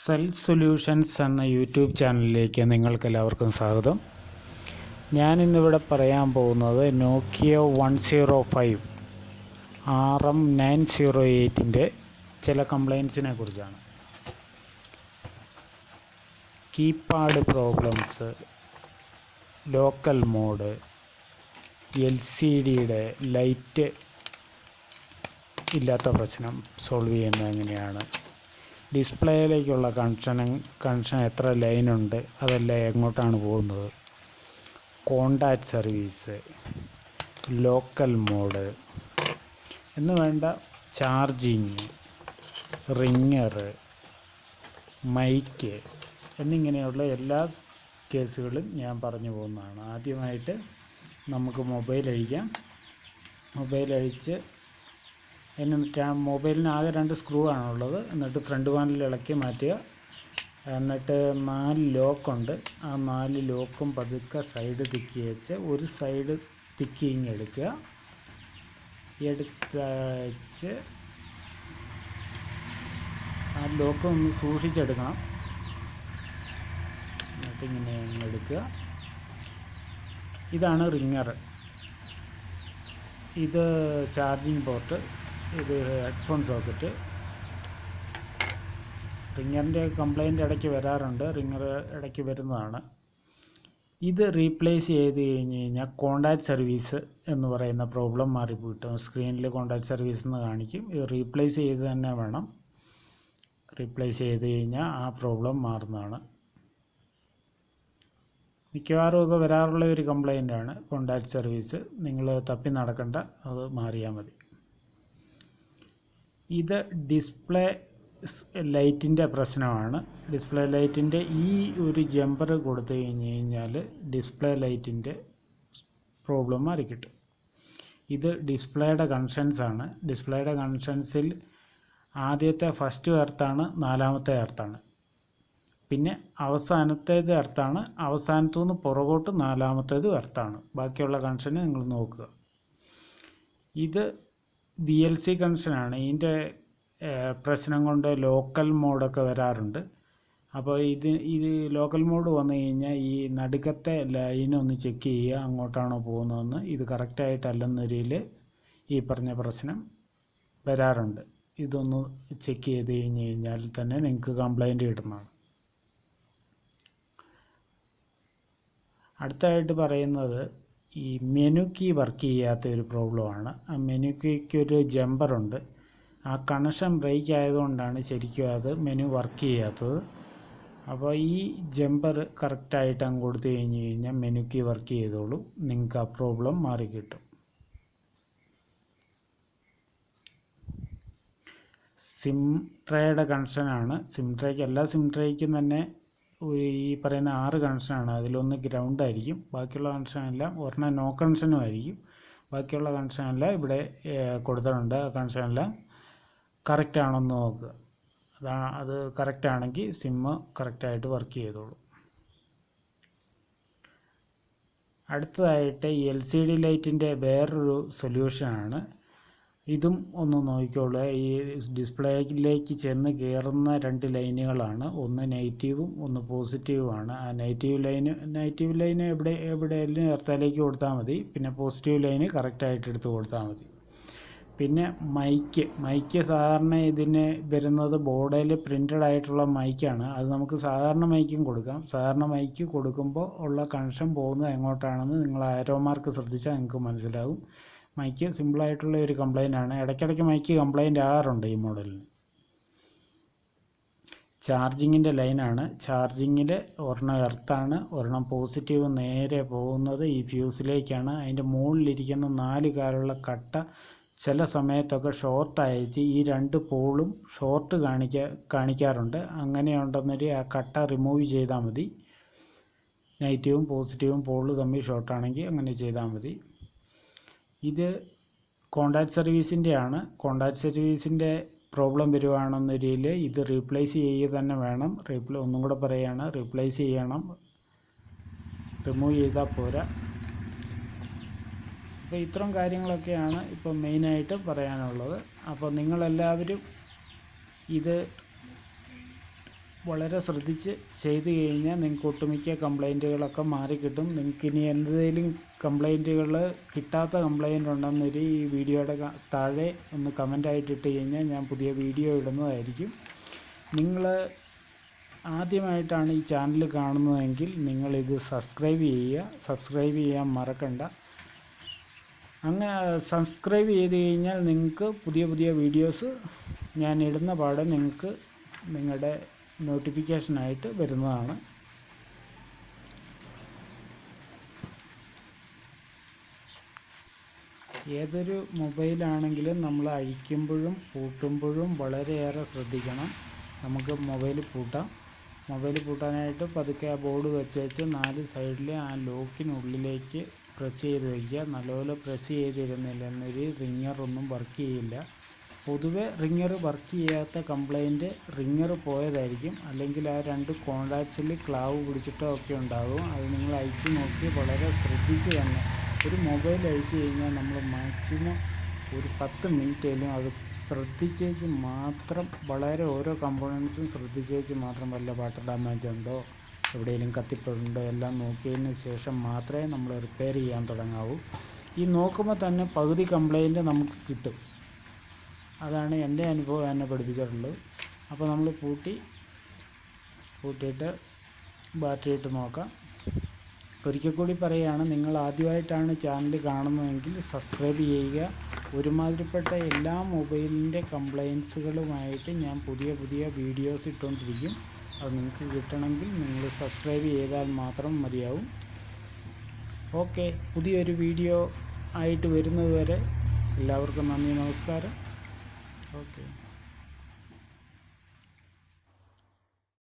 Solutions എന്ന YouTube ചാനലിലേക്ക് നിങ്ങൾക്കെല്ലാവർക്കും സ്വാഗതം. ഞാനിന്നിവിടെ പറയാൻ പോകുന്നത് നോക്കിയ 105 Rm-908 ചില കംപ്ലൈൻസിനെ കുറിച്ചാണ്. കീപാഡ് പ്രോബ്ലംസ്, ലോക്കൽ മോഡ്, LCDയുടെ ലൈറ്റ് ഇല്ലാത്ത പ്രശ്നം സോൾവ് ചെയ്യുന്നത് എങ്ങനെയാണ്, ഡിസ്പ്ലേയിലേക്കുള്ള കണക്ഷൻ എത്ര ലൈനുണ്ട്, അതെല്ലാം എങ്ങോട്ടാണ് പോകുന്നത്, കോണ്ടാക്ട് സർവീസ്, ലോക്കൽ മോഡ് എന്ന് വേണ്ട ചാർജിങ്, റിങ്ങർ, മൈക്ക് എന്നിങ്ങനെയുള്ള എല്ലാ കേസുകളും ഞാൻ പറഞ്ഞു പോകുന്നതാണ്. ആദ്യമായിട്ട് നമുക്ക് മൊബൈൽ അഴിക്കാം. മൊബൈൽ അഴിച്ച് എന്നിട്ട് മൊബൈലിന് ആകെ 2 സ്ക്രൂ ആണുള്ളത്. എന്നിട്ട് ഫ്രണ്ട് പാനൽ ഇളക്കി മാറ്റുക. എന്നിട്ട് 4 ലോക്കുണ്ട്. ആ 4 ലോക്കും പതുക്കെ സൈഡ് തിക്കി വെച്ച് ഒരു സൈഡ് തിക്കിങ് എടുക്കുക. എടുത്ത് ആ ലോക്ക് ഒന്ന് സൂക്ഷിച്ചെടുക്കണം. എന്നിട്ട് ഇങ്ങനെ എടുക്കുക. ഇതാണ് റിങ്ങർ. ഇത് ചാർജിങ് പോർട്ട്, ഇത് ഹെഡ്ഫോൺ സോക്കറ്റ്. റിങ്ങറിൻ്റെ കംപ്ലൈൻറ്റ് ഇടയ്ക്ക് വരാറുണ്ട്, റിങ്ങർ ഇടയ്ക്ക് വരുന്നതാണ്. ഇത് റീപ്ലേസ് ചെയ്ത് കഴിഞ്ഞ് കഴിഞ്ഞാൽ കോണ്ടാക്ട് സർവീസ് എന്ന് പറയുന്ന പ്രോബ്ലം മാറിപ്പോയിട്ടും സ്ക്രീനിൽ കോണ്ടാക്ട് സർവീസ് എന്ന് കാണിക്കും. ഇത് റീപ്ലേസ് ചെയ്ത് തന്നെ വേണം. റീപ്ലേസ് ചെയ്ത് കഴിഞ്ഞാൽ ആ പ്രോബ്ലം മാറുന്നതാണ്. മിക്കവാറും ഒക്കെ വരാറുള്ള ഒരു കംപ്ലൈൻ്റാണ് കോണ്ടാക്ട് സർവീസ്. നിങ്ങൾ തപ്പി നടക്കണ്ട, അത് മാറിയാൽ മതി. ഇത് ഡിസ്പ്ലേ ലൈറ്റിൻ്റെ പ്രശ്നമാണ്. ഡിസ്പ്ലേ ലൈറ്റിൻ്റെ ഈ ഒരു ജമ്പർ കൊടുത്തു കഴിഞ്ഞ് കഴിഞ്ഞാൽ ഡിസ്പ്ലേ ലൈറ്റിൻ്റെ പ്രോബ്ലം മാറിക്കിട്ടും. ഇത് ഡിസ്പ്ലേയുടെ കണക്ഷൻസാണ്. ഡിസ്പ്ലേയുടെ കണക്ഷൻസിൽ ആദ്യത്തെ ഫസ്റ്റ് എർത്താണ്, 4ാമത്തെ എർത്താണ്. പിന്നെ അവസാനത്തേത് എർത്താണ്, അവസാനത്തു നിന്ന് പുറകോട്ട് 4ാമത്തേത് എർത്താണ്. ബാക്കിയുള്ള കണക്ഷന് നിങ്ങൾ നോക്കുക. ഇത് BLC കണക്ഷനാണ്. ഇതിൻ്റെ പ്രശ്നം കൊണ്ട് ലോക്കൽ മോഡൊക്കെ വരാറുണ്ട്. അപ്പോൾ ഇത് ലോക്കൽ മോഡ് വന്നു കഴിഞ്ഞാൽ ഈ നടുക്കത്തെ ലൈനൊന്ന് ചെക്ക് ചെയ്യുക, അങ്ങോട്ടാണോ പോകുന്നതെന്ന്. ഇത് കറക്റ്റായിട്ടല്ലെന്നൊരിൽ ഈ പറഞ്ഞ പ്രശ്നം വരാറുണ്ട്. ഇതൊന്ന് ചെക്ക് ചെയ്ത് കഴിഞ്ഞ് കഴിഞ്ഞാൽ തന്നെ നിങ്ങൾക്ക് കംപ്ലൈൻറ്റ് കിട്ടുന്നതാണ്. അടുത്തായിട്ട് പറയുന്നത് ഈ മെനു കീ വർക്ക് ചെയ്യാത്ത ഒരു പ്രോബ്ലമാണ്. ആ മെനു കീക്ക് ഒരു ജമ്പറുണ്ട്. ആ കണക്ഷൻ ബ്രേക്ക് ആയതുകൊണ്ടാണ് ശരിക്കും അത് മെനു വർക്ക് ചെയ്യാത്തത്. അപ്പോൾ ഈ ജമ്പർ കറക്റ്റായിട്ട് അങ്ങ് കൊടുത്തു കഴിഞ്ഞ് കഴിഞ്ഞാൽ മെനു കീ വർക്ക് ചെയ്തോളും. നിങ്ങൾക്ക് ആ പ്രോബ്ലം മാറിക്കിട്ടും. സിം ട്രേയുടെ കണക്ഷനാണ്. സിം ട്രേക്ക് എല്ലാ സിം ട്രേക്കും തന്നെ ഈ പറയുന്ന 6 കണക്ഷനാണ്. അതിലൊന്ന് ഗ്രൗണ്ട് ആയിരിക്കും, ബാക്കിയുള്ള കണക്ഷനെല്ലാം ഒരെണ്ണം നോ കണക്ഷനും ആയിരിക്കും. ബാക്കിയുള്ള കണക്ഷനെല്ലാം ഇവിടെ കൊടുത്തിട്ടുണ്ട്. ആ കണക്ഷനെല്ലാം കറക്റ്റ് ആണെന്ന് നോക്കുക. അത് കറക്റ്റ് ആണെങ്കിൽ സിമ്മ് കറക്റ്റായിട്ട് വർക്ക് ചെയ്തോളൂ. അടുത്തതായിട്ട് LCD ലൈറ്റിൻ്റെ വേറൊരു സൊല്യൂഷനാണ്. ഇതും ഒന്ന് നോക്കിക്കോളുക. ഈ ഡിസ്പ്ലേയിലേക്ക് ചെന്ന് കയറുന്ന 2 ലൈനുകളാണ്. ഒന്ന് നെഗറ്റീവും ഒന്ന് പോസിറ്റീവുമാണ്. ആ നെഗറ്റീവ് ലൈന് എവിടെയെങ്കിലും എർത്തേലേക്ക് കൊടുത്താൽ മതി. പിന്നെ പോസിറ്റീവ് ലൈന് കറക്റ്റായിട്ട് എടുത്ത് കൊടുത്താൽ മതി. പിന്നെ മൈക്ക് സാധാരണ ഇതിന് വരുന്നത് ബോർഡിൽ പ്രിൻ്റഡ് ആയിട്ടുള്ള മൈക്കാണ്. അത് നമുക്ക് സാധാരണ മൈക്കും കൊടുക്കാം. സാധാരണ മൈക്ക് കൊടുക്കുമ്പോൾ ഉള്ള കണക്ഷൻ പോകുന്നത് എങ്ങോട്ടാണെന്ന് നിങ്ങൾ ആരോ മാർക്ക് ശ്രദ്ധിച്ചാൽ നിങ്ങൾക്ക് മനസ്സിലാകും. മൈക്ക് സിമ്പിളായിട്ടുള്ള ഒരു കംപ്ലൈൻ്റ് ആണ്. ഇടയ്ക്കിടയ്ക്ക് മൈക്ക് കംപ്ലൈൻ്റ് ആകാറുണ്ട് ഈ മോഡലിന്. ചാർജിങ്ങിൻ്റെ ലൈനാണ്. ചാർജിങ്ങിൽ ഒരെണ്ണം എർത്താണ്, ഒരെണ്ണം പോസിറ്റീവ് നേരെ പോകുന്നത് ഈ ഫ്യൂസിലേക്കാണ്. അതിൻ്റെ മുകളിലിരിക്കുന്ന 4 കാലുള്ള കട്ട ചില സമയത്തൊക്കെ ഷോർട്ട് അയച്ച് ഈ 2 പോളും ഷോർട്ട് കാണിക്കാറുണ്ട്. അങ്ങനെയുണ്ടെന്നൊരു ആ കട്ട റിമൂവ് ചെയ്താൽ മതി. നെഗറ്റീവും പോസിറ്റീവും പോള് തമ്മിൽ ഷോർട്ടാണെങ്കിൽ അങ്ങനെ ചെയ്താൽ മതി. ഇത് കോണ്ടാക്ട് സർവീസിൻ്റെ ആണ്. കോണ്ടാക്ട് സർവീസിൻ്റെ പ്രോബ്ലം വരുവാണെന്നൊരിൽ ഇത് റീപ്ലേസ് ചെയ്യുക തന്നെ വേണം. ഒന്നും കൂടെ പറയുകയാണ്, റീപ്ലേസ് ചെയ്യണം, റിമൂവ് ചെയ്താൽ പോരാ. അപ്പോൾ ഇത്തരം കാര്യങ്ങളൊക്കെയാണ് ഇപ്പോൾ മെയിനായിട്ട് പറയാനുള്ളത്. അപ്പോൾ നിങ്ങളെല്ലാവരും ഇത് വളരെ ശ്രദ്ധിച്ച് ചെയ്ത് കഴിഞ്ഞാൽ നിങ്ങൾക്ക് ഒട്ടുമിക്ക കംപ്ലൈൻറ്റുകളൊക്കെ മാറിക്കിട്ടും. നിങ്ങൾക്ക് ഇനി എന്തെങ്കിലും കംപ്ലൈൻറ്റുകൾ കിട്ടാത്ത കംപ്ലൈൻറ്റ് ഉണ്ടെന്നൊരു ഈ വീഡിയോയുടെ താഴെ ഒന്ന് കമൻ്റായിട്ട് ഇട്ട് കഴിഞ്ഞാൽ ഞാൻ പുതിയ വീഡിയോ ഇടുന്നതായിരിക്കും. നിങ്ങൾ ആദ്യമായിട്ടാണ് ഈ ചാനൽ കാണുന്നതെങ്കിൽ നിങ്ങളിത് സബ്സ്ക്രൈബ് ചെയ്യുക. സബ്സ്ക്രൈബ് ചെയ്യാൻ മറക്കണ്ട. അങ്ങനെ സബ്സ്ക്രൈബ് ചെയ്ത് കഴിഞ്ഞാൽ നിങ്ങൾക്ക് പുതിയ പുതിയ വീഡിയോസ് ഞാൻ ഇടുന്ന പാടെ നിങ്ങൾക്ക് നിങ്ങളുടെ നോട്ടിഫിക്കേഷനായിട്ട് വരുന്നതാണ്. ഏതൊരു മൊബൈലാണെങ്കിലും നമ്മൾ അഴിക്കുമ്പോഴും പൂട്ടുമ്പോഴും വളരെയേറെ ശ്രദ്ധിക്കണം. നമുക്ക് മൊബൈൽ പൂട്ടാം. മൊബൈൽ പൂട്ടാനായിട്ട് പതുക്കെ ആ ബോർഡ് വെച്ച് 4 സൈഡിൽ ആ ലോക്കിനുള്ളിലേക്ക് പ്രസ് ചെയ്ത് വയ്ക്കുക. നല്ലപോലെ പ്രസ് ചെയ്തിരുന്നില്ലെന്നൊരു റിങ്ങറൊന്നും വർക്ക് ചെയ്യില്ല. പൊതുവെ റിങ്ങർ വർക്ക് ചെയ്യാത്ത കംപ്ലൈൻറ്റ് റിങ്ങർ പോയതായിരിക്കും, അല്ലെങ്കിൽ ആ 2 കോണ്ടാക്ട്സിൽ ക്ലാവ് പിടിച്ചിട്ടോ ഒക്കെ ഉണ്ടാകും. അത് നിങ്ങൾ അഴിച്ച് നോക്കി വളരെ ശ്രദ്ധിച്ച് തന്നെ. ഒരു മൊബൈൽ അഴിച്ച് കഴിഞ്ഞാൽ നമ്മൾ മാക്സിമം ഒരു 10 മിനിറ്റേലും അത് ശ്രദ്ധിച്ചേച്ച് മാത്രം, വളരെ ഓരോ കമ്പോണൻസും ശ്രദ്ധിച്ചേച്ച് മാത്രം, വല്ല വാട്ടർ ഡാമേജ് ഉണ്ടോ, എവിടെയെങ്കിലും കത്തിപ്പുണ്ടോ എല്ലാം നോക്കിയതിന് ശേഷം മാത്രമേ നമ്മൾ റിപ്പയർ ചെയ്യാൻ തുടങ്ങാവൂ. ഈ നോക്കുമ്പോൾ തന്നെ പകുതി കംപ്ലൈൻറ്റ് നമുക്ക് കിട്ടും. അതാണ് എൻ്റെ അനുഭവം എന്നെ പഠിപ്പിച്ചിട്ടുള്ളത്. അപ്പോൾ നമ്മൾ പൂട്ടിയിട്ട് ബാറ്ററി ഇട്ട് നോക്കാം. ഒരിക്കൽ കൂടി പറയുകയാണ്, നിങ്ങൾ ആദ്യമായിട്ടാണ് ചാനൽ കാണുന്നതെങ്കിൽ സബ്സ്ക്രൈബ് ചെയ്യുക. ഒരുമാതിരിപ്പെട്ട എല്ലാ മൊബൈലിൻ്റെ കംപ്ലൈൻസുകളുമായിട്ട് ഞാൻ പുതിയ പുതിയ വീഡിയോസ് ഇട്ടുകൊണ്ടിരിക്കും. അത് നിങ്ങൾക്ക് കിട്ടണമെങ്കിൽ നിങ്ങൾ സബ്സ്ക്രൈബ് ചെയ്താൽ മാത്രം മതിയാവും. ഓക്കെ, പുതിയൊരു വീഡിയോ ആയിട്ട് വരുന്നത് വരെ എല്ലാവർക്കും നന്ദി, നമസ്കാരം. ഓക്കെ.